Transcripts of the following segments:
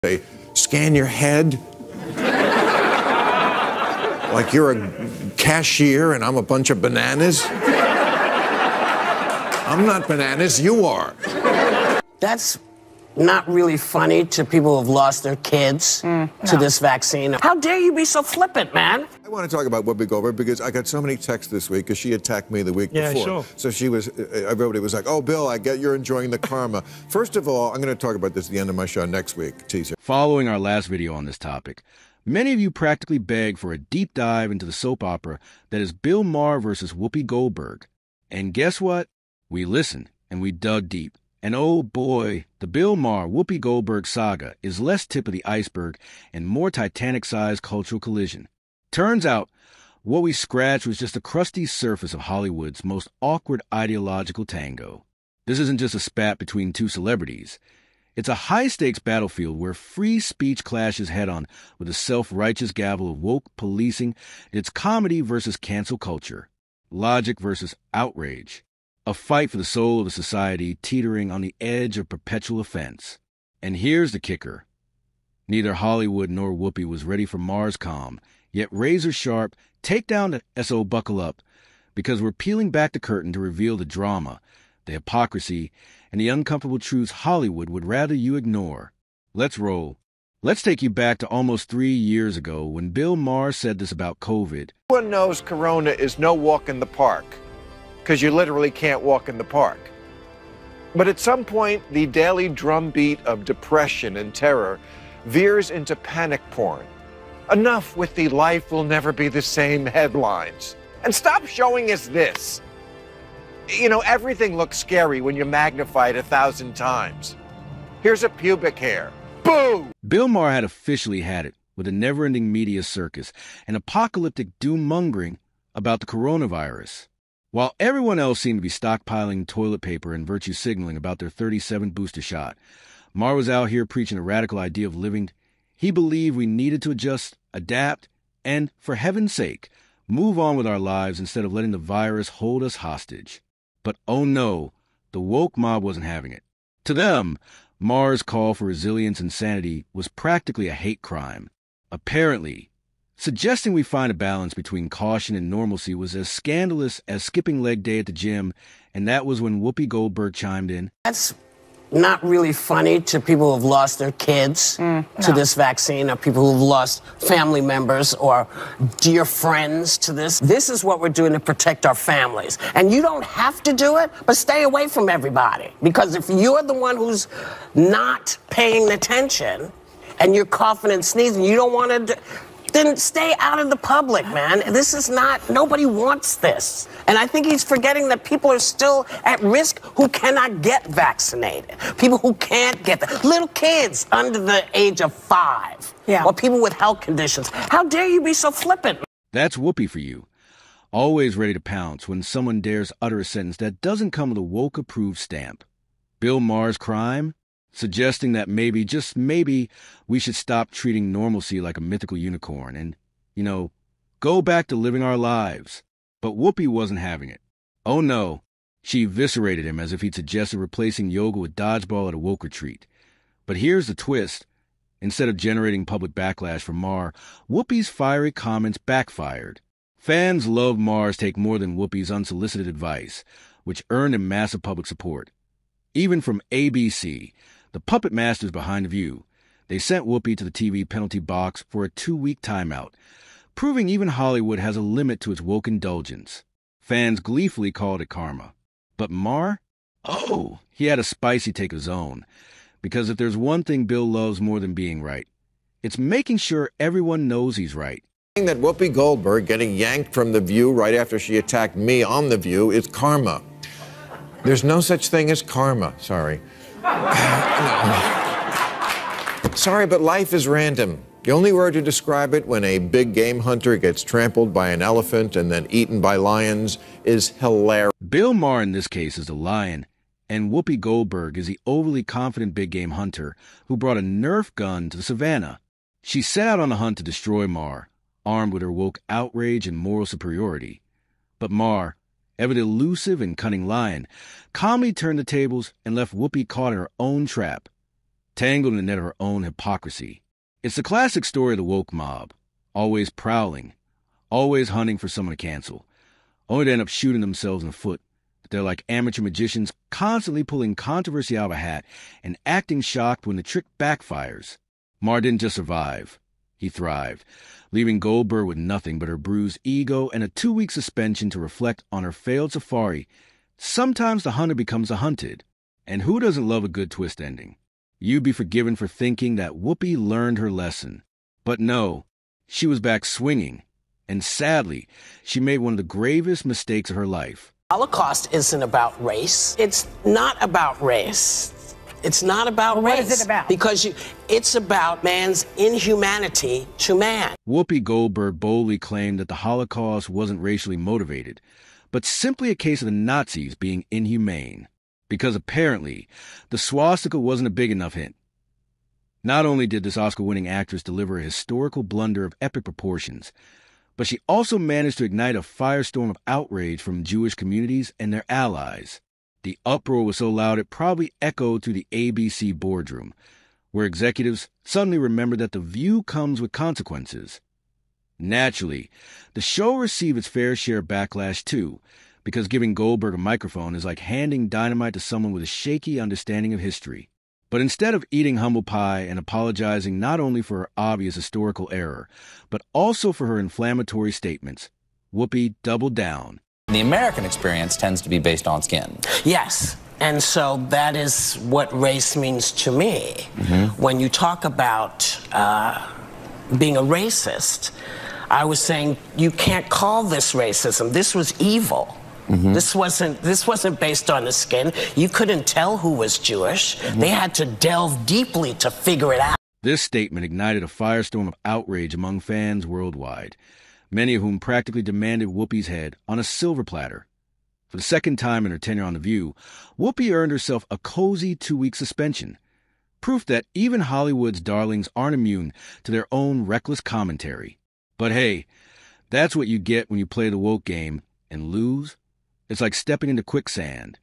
They scan your head like you're a cashier and I'm a bunch of bananas. I'm not bananas, you are. That's not really funny to people who've lost their kids to this vaccine. How dare you be so flippant, man? I want to talk about Whoopi Goldberg because I got so many texts this week because she attacked me the week before. Sure. So everybody was like, oh, Bill, I get you're enjoying the karma. First of all, I'm going to talk about this at the end of my show next week, teaser. Following our last video on this topic, many of you practically begged for a deep dive into the soap opera that is Bill Maher versus Whoopi Goldberg. And guess what? We listened and we dug deep. And oh boy, the Bill Maher Whoopi Goldberg saga is less tip of the iceberg and more Titanic-sized cultural collision. Turns out, what we scratched was just the crusty surface of Hollywood's most awkward ideological tango. This isn't just a spat between two celebrities. It's a high-stakes battlefield where free speech clashes head-on with the self-righteous gavel of woke policing. It's comedy versus cancel culture, logic versus outrage. A fight for the soul of the society teetering on the edge of perpetual offense. And here's the kicker. Neither Hollywood nor Whoopi was ready for Maher's calm, yet razor-sharp, take down the S.O. buckle up, because we're peeling back the curtain to reveal the drama, the hypocrisy, and the uncomfortable truths Hollywood would rather you ignore. Let's roll. Let's take you back to almost 3 years ago when Bill Maher said this about COVID. Everyone knows Corona is no walk in the park, because you literally can't walk in the park. But at some point, the daily drumbeat of depression and terror veers into panic porn. Enough with the life will never be the same headlines. And stop showing us this. You know, everything looks scary when you magnify it 1,000 times. Here's a pubic hair. Boo! Bill Maher had officially had it with a never-ending media circus and apocalyptic doom-mongering about the coronavirus. While everyone else seemed to be stockpiling toilet paper and virtue signaling about their 37th booster shot, Maher was out here preaching a radical idea of living. He believed we needed to adjust, adapt, and, for heaven's sake, move on with our lives instead of letting the virus hold us hostage. But oh no, the woke mob wasn't having it. To them, Maher's call for resilience and sanity was practically a hate crime. Apparently, suggesting we find a balance between caution and normalcy was as scandalous as skipping leg day at the gym, and that was when Whoopi Goldberg chimed in. That's not really funny to people who've lost their kids to this vaccine, or people who've lost family members or dear friends to this. This is what we're doing to protect our families. And you don't have to do it, but stay away from everybody. Because if you're the one who's not paying attention and you're coughing and sneezing, you don't want to then stay out of the public, man. This is not, nobody wants this. And I think he's forgetting that people are still at risk who cannot get vaccinated. People who can't get that. Little kids under the age of 5. Yeah. Or people with health conditions. How dare you be so flippant? That's Whoopi for you. Always ready to pounce when someone dares utter a sentence that doesn't come with a woke-approved stamp. Bill Maher's crime? Suggesting that maybe, just maybe, we should stop treating normalcy like a mythical unicorn and, go back to living our lives. But Whoopi wasn't having it. Oh no, she eviscerated him as if he'd suggested replacing yoga with dodgeball at a woke retreat. But here's the twist. Instead of generating public backlash from Maher, Whoopi's fiery comments backfired. Fans love Maher's take more than Whoopi's unsolicited advice, which earned him massive public support. Even from ABC, the puppet masters behind the View, they sent Whoopi to the TV penalty box for a 2-week timeout, proving even Hollywood has a limit to its woke indulgence. Fans gleefully called it karma. But Maher? Oh, he had a spicy take of his own. Because if there's one thing Bill loves more than being right, it's making sure everyone knows he's right. That Whoopi Goldberg getting yanked from The View right after she attacked me on The View is karma. There's no such thing as karma, sorry. No. Sorry, but life is random. The only word to describe it when a big game hunter gets trampled by an elephant and then eaten by lions is hilarious. Bill Maher in this case is the lion, and Whoopi Goldberg is the overly confident big game hunter who brought a Nerf gun to the savannah. She set out on the hunt to destroy Maher, armed with her woke outrage and moral superiority. But Maher, ever the elusive and cunning lion, calmly turned the tables and left Whoopi caught in her own trap. tangled in the net of her own hypocrisy. It's the classic story of the woke mob, always prowling, always hunting for someone to cancel, only to end up shooting themselves in the foot. They're like amateur magicians, constantly pulling controversy out of a hat and acting shocked when the trick backfires. Maher didn't just survive. He thrived, leaving Goldberg with nothing but her bruised ego and a 2-week suspension to reflect on her failed safari. Sometimes the hunter becomes the hunted. And who doesn't love a good twist ending? You'd be forgiven for thinking that Whoopi learned her lesson. But no, she was back swinging. And sadly, she made one of the gravest mistakes of her life. Holocaust isn't about race. It's not about race. It's not about race. What is it about? Because it's about man's inhumanity to man. Whoopi Goldberg boldly claimed that the Holocaust wasn't racially motivated, but simply a case of the Nazis being inhumane. Because apparently, the swastika wasn't a big enough hint. Not only did this Oscar-winning actress deliver a historical blunder of epic proportions, but she also managed to ignite a firestorm of outrage from Jewish communities and their allies. The uproar was so loud it probably echoed through the ABC boardroom, where executives suddenly remembered that the view comes with consequences. Naturally, the show received its fair share of backlash too, because giving Goldberg a microphone is like handing dynamite to someone with a shaky understanding of history. But instead of eating humble pie and apologizing not only for her obvious historical error, but also for her inflammatory statements, Whoopi doubled down. The American experience tends to be based on skin. Yes. And so that is what race means to me. Mm-hmm. When you talk about being a racist, I was saying you can't call this racism. This was evil. Mm-hmm. This wasn't based on the skin. You couldn't tell who was Jewish. Mm-hmm. They had to delve deeply to figure it out. This statement ignited a firestorm of outrage among fans worldwide, many of whom practically demanded Whoopi's head on a silver platter. For the second time in her tenure on The View, Whoopi earned herself a cozy 2-week suspension, proof that even Hollywood's darlings aren't immune to their own reckless commentary. But hey, that's what you get when you play the woke game and lose. It's like stepping into quicksand.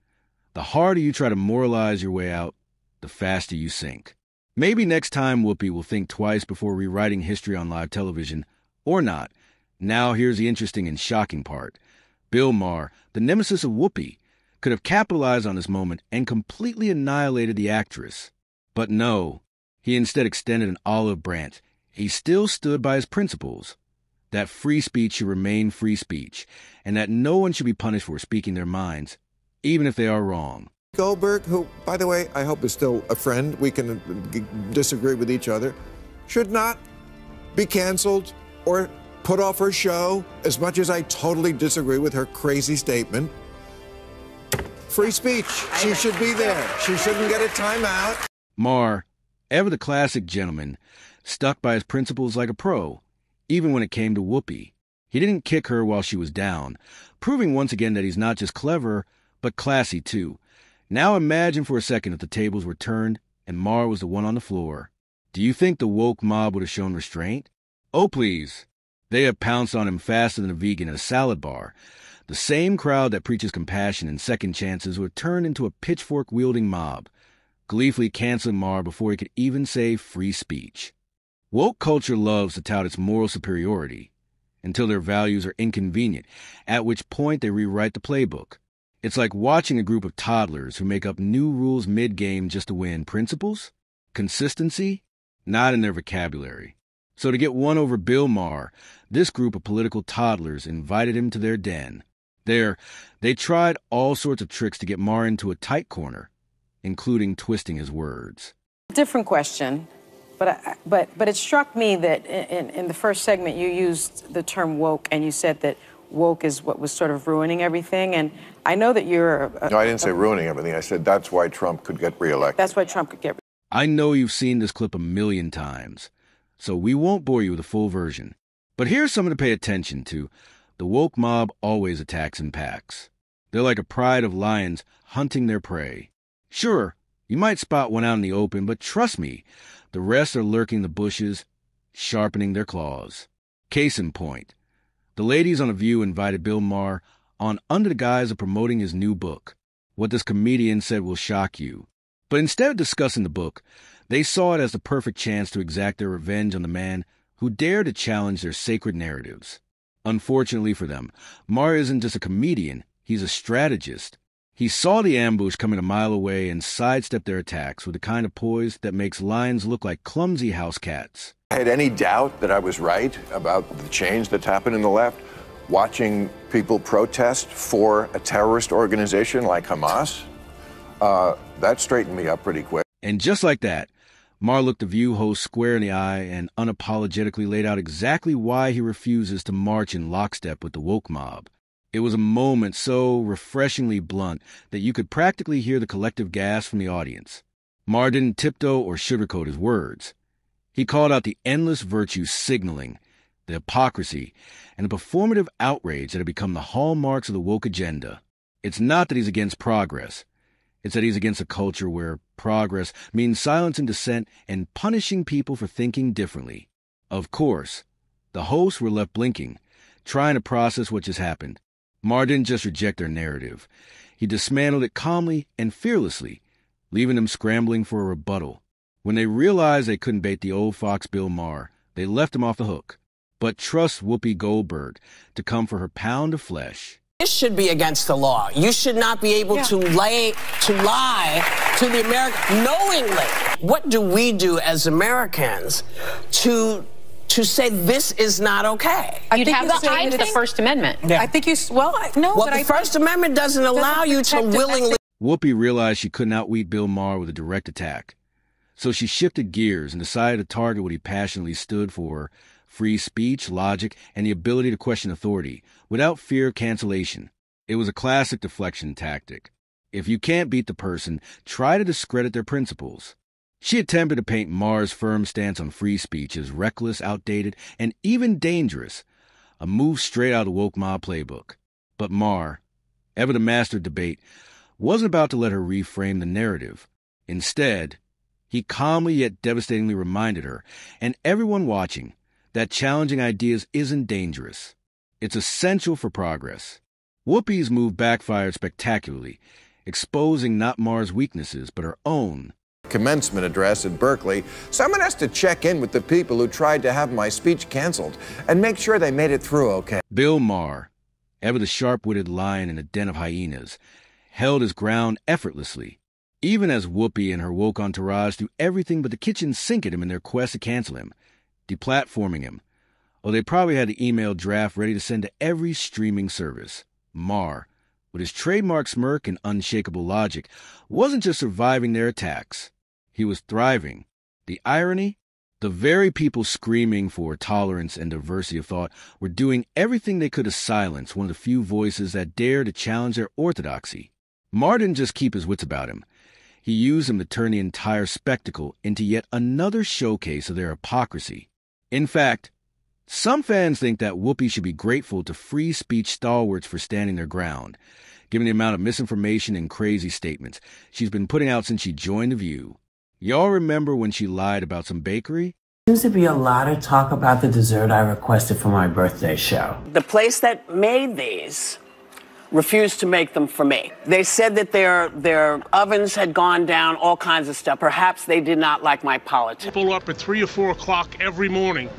The harder you try to moralize your way out, the faster you sink. Maybe next time Whoopi will think twice before rewriting history on live television, or not. Now here's the interesting and shocking part. Bill Maher, the nemesis of Whoopi, could have capitalized on this moment and completely annihilated the actress. But no, he instead extended an olive branch. He still stood by his principles. That free speech should remain free speech, and that no one should be punished for speaking their minds, even if they are wrong. Goldberg, who, by the way, I hope is still a friend, we can disagree with each other, should not be canceled or put off her show, as much as I totally disagree with her crazy statement. Free speech. She should be there. She shouldn't get a timeout. Maher, ever the classic gentleman, stuck by his principles like a pro, even when it came to Whoopi. He didn't kick her while she was down, proving once again that he's not just clever, but classy too. Now imagine for a second if the tables were turned and Maher was the one on the floor. Do you think the woke mob would have shown restraint? Oh, please. They have pounced on him faster than a vegan at a salad bar. The same crowd that preaches compassion and second chances would turn into a pitchfork-wielding mob, gleefully canceling Maher before he could even say free speech. Woke culture loves to tout its moral superiority until their values are inconvenient, at which point they rewrite the playbook. It's like watching a group of toddlers who make up new rules mid-game just to win. Principles? Consistency? Not in their vocabulary. So to get one over Bill Maher, this group of political toddlers invited him to their den. There, they tried all sorts of tricks to get Maher into a tight corner, including twisting his words. Different question. But it struck me that in the first segment you used the term woke, and you said that woke is what was sort of ruining everything. And I know that you're... No, I didn't say ruining everything. I said that's why Trump could get reelected. That's why Trump could get reelected. I know you've seen this clip a million times, so we won't bore you with a full version. But here's something to pay attention to. The woke mob always attacks in packs. They're like a pride of lions hunting their prey. Sure, you might spot one out in the open, but trust me, the rest are lurking the bushes, sharpening their claws. Case in point, the ladies on The View invited Bill Maher on under the guise of promoting his new book. What this comedian said will shock you. But instead of discussing the book, They saw it as the perfect chance to exact their revenge on the man who dared to challenge their sacred narratives. Unfortunately for them, Maher isn't just a comedian, he's a strategist. He saw the ambush coming a mile away and sidestepped their attacks with the kind of poise that makes lions look like clumsy house cats. I had any doubt that I was right about the change that's happened in the left, watching people protest for a terrorist organization like Hamas, that straightened me up pretty quick. And just like that, Maher looked the View host square in the eye and unapologetically laid out exactly why he refuses to march in lockstep with the woke mob. It was a moment so refreshingly blunt that you could practically hear the collective gasp from the audience. Maher didn't tiptoe or sugarcoat his words. He called out the endless virtue signaling, the hypocrisy, and the performative outrage that have become the hallmarks of the woke agenda. It's not that he's against progress. It's that he's against a culture where progress means silencing dissent and punishing people for thinking differently. Of course, the hosts were left blinking, trying to process what just happened. Maher didn't just reject their narrative. He dismantled it calmly and fearlessly, leaving them scrambling for a rebuttal. When they realized they couldn't bait the old fox Bill Maher, they left him off the hook. But trust Whoopi Goldberg to come for her pound of flesh. This should be against the law. You should not be able to lie to the American knowingly. What do we do as Americans to say this is not okay? You'd have to hide the First Amendment. I think you, well, no. Well, the First Amendment doesn't allow you to willingly. Whoopi realized she couldn't outwit Bill Maher with a direct attack. So she shifted gears and decided to target what he passionately stood for: free speech, logic, and the ability to question authority without fear of cancellation. It was a classic deflection tactic. If you can't beat the person, try to discredit their principles. She attempted to paint Maher's firm stance on free speech as reckless, outdated, and even dangerous, a move straight out of the woke mob playbook. But Maher, ever the master of debate, wasn't about to let her reframe the narrative. Instead, he calmly yet devastatingly reminded her, and everyone watching, that challenging ideas isn't dangerous. It's essential for progress. Whoopi's move backfired spectacularly, exposing not Maher's weaknesses, but her own. Commencement address at Berkeley, someone has to check in with the people who tried to have my speech canceled and make sure they made it through okay. Bill Maher, ever the sharp-witted lion in a den of hyenas, held his ground effortlessly, even as Whoopi and her woke entourage threw everything but the kitchen sink at him in their quest to cancel him, deplatforming him. Oh, they probably had the email draft ready to send to every streaming service. Maher, with his trademark smirk and unshakable logic, wasn't just surviving their attacks. He was thriving. The irony? The very people screaming for tolerance and diversity of thought were doing everything they could to silence one of the few voices that dared to challenge their orthodoxy. Maher didn't just keep his wits about him. He used them to turn the entire spectacle into yet another showcase of their hypocrisy. In fact, some fans think that Whoopi should be grateful to free speech stalwarts for standing their ground, given the amount of misinformation and crazy statements she's been putting out since she joined The View. Y'all remember when she lied about some bakery? Seems to be a lot of talk about the dessert I requested for my birthday show. The place that made these refused to make them for me. They said that their ovens had gone down, all kinds of stuff. Perhaps they did not like my politics. People up at 3 or 4 o'clock every morning.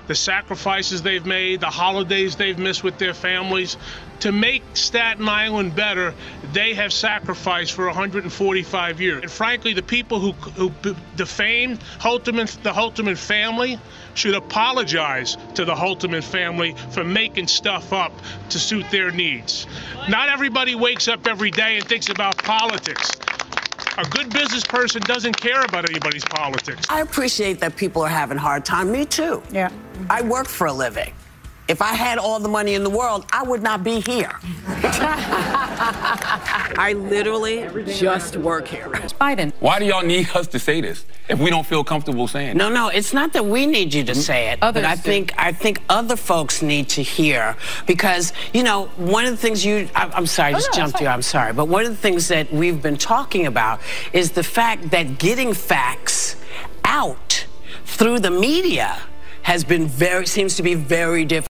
The sacrifices they've made, the holidays they've missed with their families. To make Staten Island better, they have sacrificed for 145 years. And frankly, the people who defamed the Holterman family should apologize to the Holterman family for making stuff up to suit their needs. Not everybody wakes up every day and thinks about politics. A good business person doesn't care about anybody's politics. I appreciate that people are having a hard time. Me too. Yeah. I work for a living. If I had all the money in the world, I would not be here. I literally just work here. Biden. Why do y'all need us to say this if we don't feel comfortable saying it? No, it's not that we need you to say it, but I think other folks need to hear, because, you know, one of the things I'm sorry, I just jumped you, I'm sorry, but one of the things that we've been talking about is the fact that getting facts out through the media seems to be very difficult.